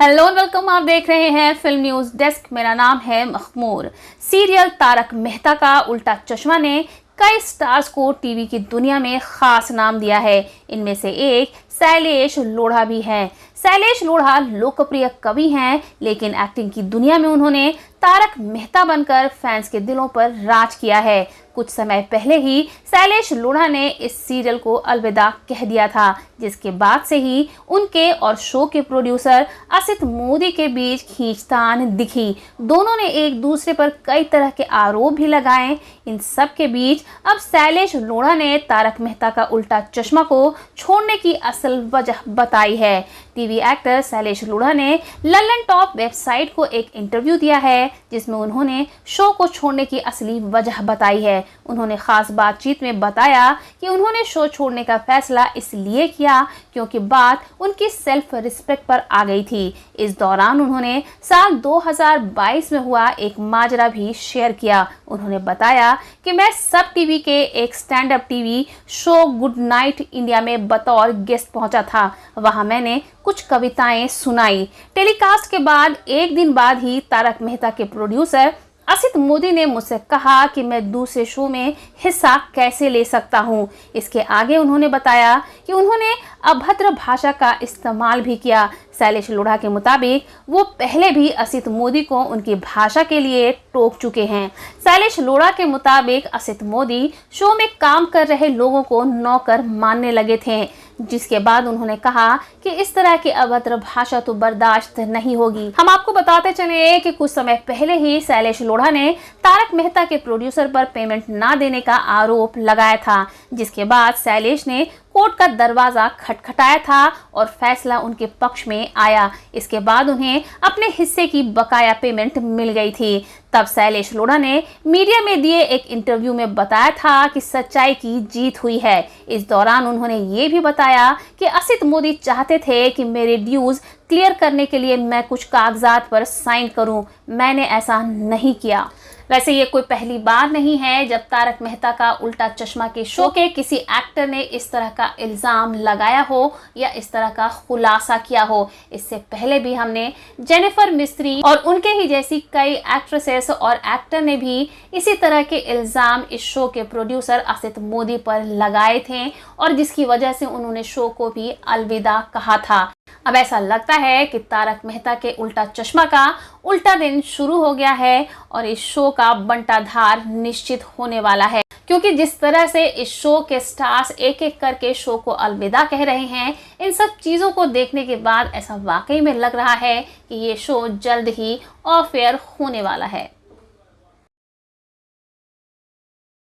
Hello welcome. आप देख रहे हैं फिल्म न्यूज डेस्क। मेरा नाम है मखमूर। सीरियल तारक मेहता का उल्टा चश्मा ने कई स्टार्स को टीवी की दुनिया में खास नाम दिया है। इनमें से एक शैलेश लोढ़ा भी है। शैलेश लोढ़ा लोकप्रिय कवि हैं, लेकिन एक्टिंग की दुनिया में उन्होंने तारक मेहता बनकर फैंस के दिलों पर राज किया है। कुछ समय पहले ही शैलेश लोढ़ा ने इस सीरियल को अलविदा कह दिया था, जिसके बाद से ही उनके और शो के प्रोड्यूसर असित मोदी के बीच खींचतान दिखी। दोनों ने एक दूसरे पर कई तरह के आरोप भी लगाए। इन सब के बीच अब शैलेश लोढ़ा ने तारक मेहता का उल्टा चश्मा को छोड़ने की असल वजह बताई है। टीवी एक्टर शैलेश लोढ़ा ने लल्लन टॉप वेबसाइट को एक इंटरव्यू दिया है, जिसमें उन्होंने शो को छोड़ने की असली वजह बताई है। उन्होंने खास बातचीत में बताया कि उन्होंने शो छोड़ने का फैसला इसलिए किया क्योंकि बात उनकी सेल्फ रिस्पेक्ट पर आ गई थी। इस दौरान उन्होंने साल 2022 में हुआ एक माजरा भी शेयर किया। उन्होंने बताया कि मैं सब टीवी के एक stand up TV show good night India में बतौर गेस्ट पहुंचा था। वहां मैंने कुछ कविताएं सुनाई। टेलीकास्ट के बाद एक दिन बाद ही तारक मेहता के प्रोड्यूसर असित मोदी ने मुझसे कहा कि मैं दूसरे शो में हिस्सा कैसे ले सकता हूं। इसके आगे उन्होंने बताया कि उन्होंने अभद्र भाषा का इस्तेमाल भी किया। शैलेश लोढ़ा के मुताबिक वो पहले भी असित मोदी को उनकी भाषा के लिए टोक चुके हैं। शैलेश लोढ़ा के मुताबिक असित मोदी शो में काम कर रहे लोगों को नौकर मानने लगे थे, जिसके बाद उन्होंने कहा कि इस तरह की अभद्र भाषा तो बर्दाश्त नहीं होगी। हम आपको बताते चले कि कुछ समय पहले ही शैलेश लोढ़ा ने तारक मेहता के प्रोड्यूसर पर पेमेंट ना देने का आरोप लगाया था, जिसके बाद शैलेश ने कोर्ट का दरवाजा खटखटाया था और फैसला उनके पक्ष में आया। इसके बाद उन्हें अपने हिस्से की बकाया पेमेंट मिल गई थी। तब शैलेश लोढ़ा ने मीडिया में दिए एक इंटरव्यू में बताया था कि सच्चाई की जीत हुई है। इस दौरान उन्होंने ये भी बताया कि असित मोदी चाहते थे कि मेरे ड्यूज क्लियर करने के लिए मैं कुछ कागजात पर साइन करूं। मैंने ऐसा नहीं किया। वैसे ये कोई पहली बार नहीं है जब तारक मेहता का उल्टा चश्मा के शो के किसी एक्टर ने इस तरह का इल्जाम लगाया हो या इस तरह का खुलासा किया हो। इससे पहले भी हमने जेनिफर मिस्त्री और उनके ही जैसी कई एक्ट्रेसेस और एक्टर ने भी इसी तरह के इल्जाम इस शो के प्रोड्यूसर असित मोदी पर लगाए थे और जिसकी वजह से उन्होंने शो को भी अलविदा कहा था। अब ऐसा लगता है कि तारक मेहता के उल्टा चश्मा का उल्टा दिन शुरू हो गया है और इस शो का बंटाधार निश्चित होने वाला है, क्योंकि जिस तरह से इस शो के स्टार्स एक एक करके शो को अलविदा कह रहे हैं, इन सब चीज़ों को देखने के बाद ऐसा वाकई में लग रहा है कि ये शो जल्द ही ऑफ एयर होने वाला है।